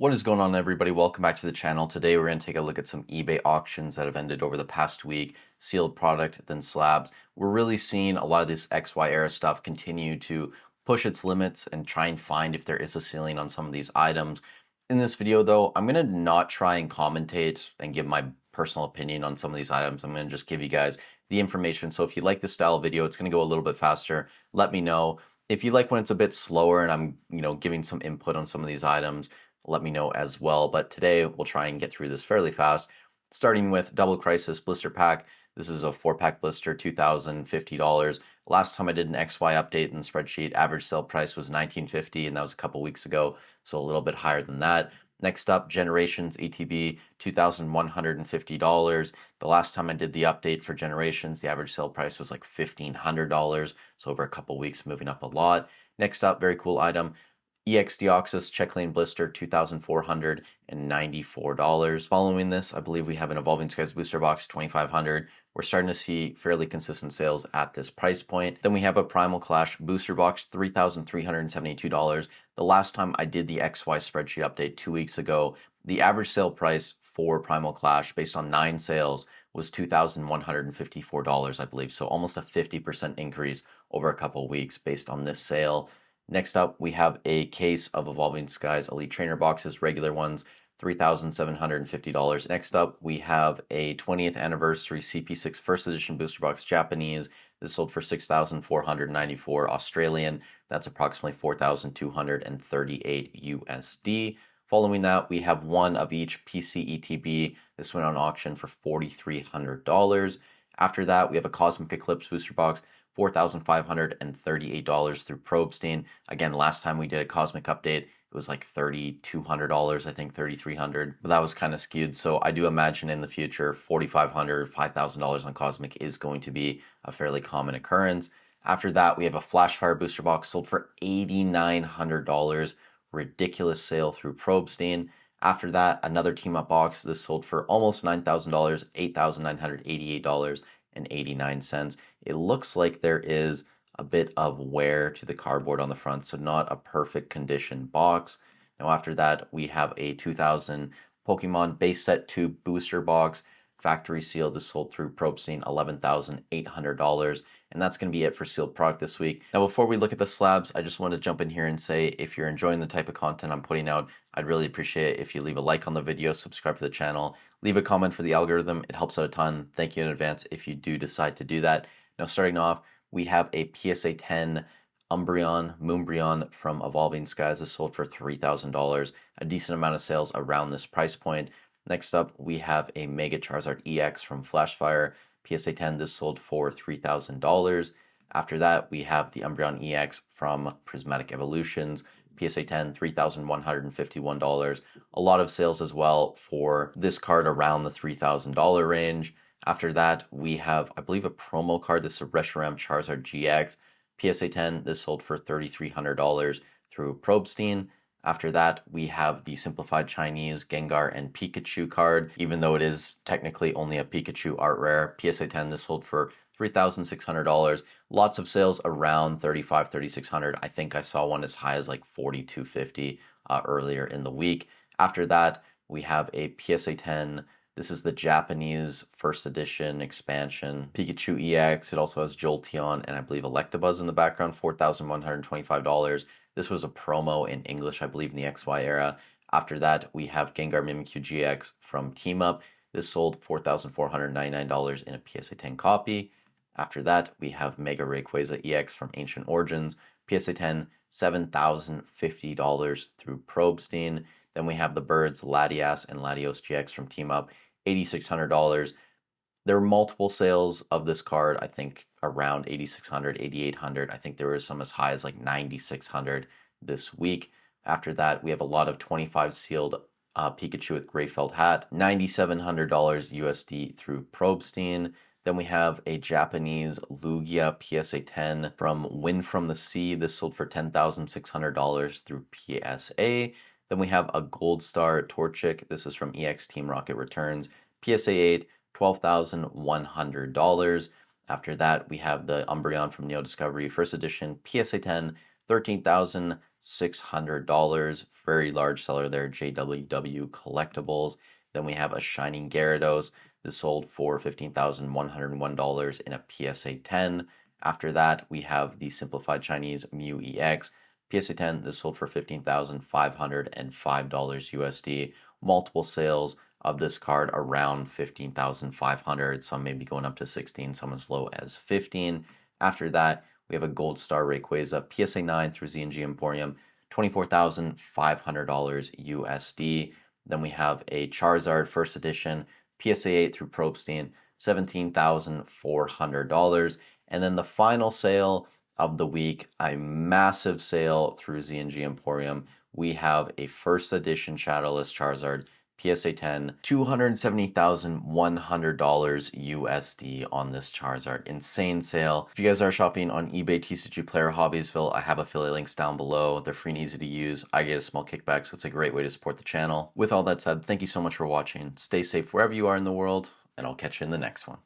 What is going on, everybody? Welcome back to the channel. Today we're going to take a look at some eBay auctions that have ended over the past week. Sealed product, then slabs. We're really seeing a lot of this XY era stuff continue to push its limits and try and find if there is a ceiling on some of these items. In this video though, I'm going to not try and commentate and give my personal opinion on some of these items. I'm going to just give you guys the information. So if you like this style of video, it's going to go a little bit faster. Let me know. If you like when it's a bit slower and I'm, giving some input on some of these items, let me know as well. But today we'll try and get through this fairly fast, starting with Double Crisis Blister Pack. This is a 4-pack blister, $2,050. Last time I did an XY update in the spreadsheet, average sale price was $19.50, and that was a couple weeks ago, so a little bit higher than that. Next up, Generations ETB, $2,150. The last time I did the update for Generations, the average sale price was like $1,500, so over a couple weeks, moving up a lot. Next up, very cool item, EX Deoxys Check Lane Blister, $2,494. Following this, I believe we have an Evolving Skies Booster Box, $2,500. We're starting to see fairly consistent sales at this price point. Then we have a Primal Clash Booster Box, $3,372. The last time I did the XY spreadsheet update 2 weeks ago, the average sale price for Primal Clash based on 9 sales was $2,154, I believe. So almost a 50% increase over a couple weeks based on this sale. Next up, we have a case of Evolving Skies Elite Trainer boxes, regular ones, $3,750. Next up, we have a 20th Anniversary CP6 First Edition Booster Box Japanese. This sold for $6,494 Australian. That's approximately 4,238 USD. Following that, we have one of each PCETB. This went on auction for $4,300. After that, we have a Cosmic Eclipse Booster Box, $4,538 through Probestein. Again, last time we did a Cosmic update, it was like $3,200, I think $3,300, but that was kind of skewed. So I do imagine in the future, $4,500, $5,000 on Cosmic is going to be a fairly common occurrence. After that, we have a Flashfire Booster Box sold for $8,900. Ridiculous sale through Probestein. After that, another Team Up box. This sold for almost $9,000, $8,988.89. It looks like there is a bit of wear to the cardboard on the front, so not a perfect condition box. Now after that, we have a 2000 Pokemon base set 2 booster box, factory sealed. This sold through Probestein, $11,800. And that's going to be it for sealed product this week. Now, before we look at the slabs, I just want to jump in here and say, if you're enjoying the type of content I'm putting out, I'd really appreciate it if you leave a like on the video, subscribe to the channel, leave a comment for the algorithm. It helps out a ton. Thank you in advance if you do decide to do that. Now, starting off, we have a PSA 10 Moonbryon from Evolving Skies. Is sold for $3,000. A decent amount of sales around this price point. Next up, we have a Mega Charizard EX from Flashfire. PSA 10, this sold for $3,000. After that, we have the Umbreon EX from Prismatic Evolutions. PSA 10, $3,151. A lot of sales as well for this card around the $3,000 range. After that, we have, I believe, a promo card. This is a Reshiram Charizard GX. PSA 10, this sold for $3,300 through Probestein. After that, we have the Simplified Chinese Gengar and Pikachu card. Even though it is technically only a Pikachu art rare, PSA 10, this sold for $3,600. Lots of sales around $3,500, $3,600. I think I saw one as high as like $4,250 earlier in the week. After that, we have a PSA 10. This is the Japanese first edition expansion Pikachu EX. It also has Jolteon and I believe Electabuzz in the background, $4,125. This was a promo in English, I believe, in the XY era. After that, we have Gengar Mimikyu GX from Team Up. This sold $4,499 in a PSA 10 copy. After that, we have Mega Rayquaza EX from Ancient Origins. PSA 10, $7,050 through Probestein. Then we have the Birds Latias and Latios GX from Team Up, $8,600. There were multiple sales of this card, I think around $8,600, $8,800. I think there was some as high as like $9,600 this week. After that, we have a lot of 25 sealed Pikachu with gray felt hat, $9,700 USD through Probestein. Then we have a Japanese Lugia PSA 10 from Wind from the Sea. This sold for $10,600 through PSA. Then we have a Gold Star Torchic. This is from EX Team Rocket Returns. PSA 8, $12,100. After that, we have the Umbreon from Neo Discovery First Edition, PSA 10, $13,600. Very large seller there, JWW Collectibles. Then we have a Shining Gyarados. This sold for $15,101 in a PSA 10. After that, we have the Simplified Chinese Mew EX. PSA 10, this sold for $15,505 USD. Multiple sales of this card around 15,500. Some may be going up to 16, some as low as 15. After that, we have a Gold Star Rayquaza PSA 9 through Z&G Emporium, $24,500 USD. Then we have a Charizard First Edition PSA 8 through Probstein, $17,400. And then the final sale of the week, a massive sale through Z&G Emporium. We have a First Edition Shadowless Charizard PSA 10, $270,100 USD on this Charizard. Insane sale. If you guys are shopping on eBay, TCG Player, Hobbiesville, I have affiliate links down below. They're free and easy to use. I get a small kickback, so it's a great way to support the channel. With all that said, thank you so much for watching. Stay safe wherever you are in the world, and I'll catch you in the next one.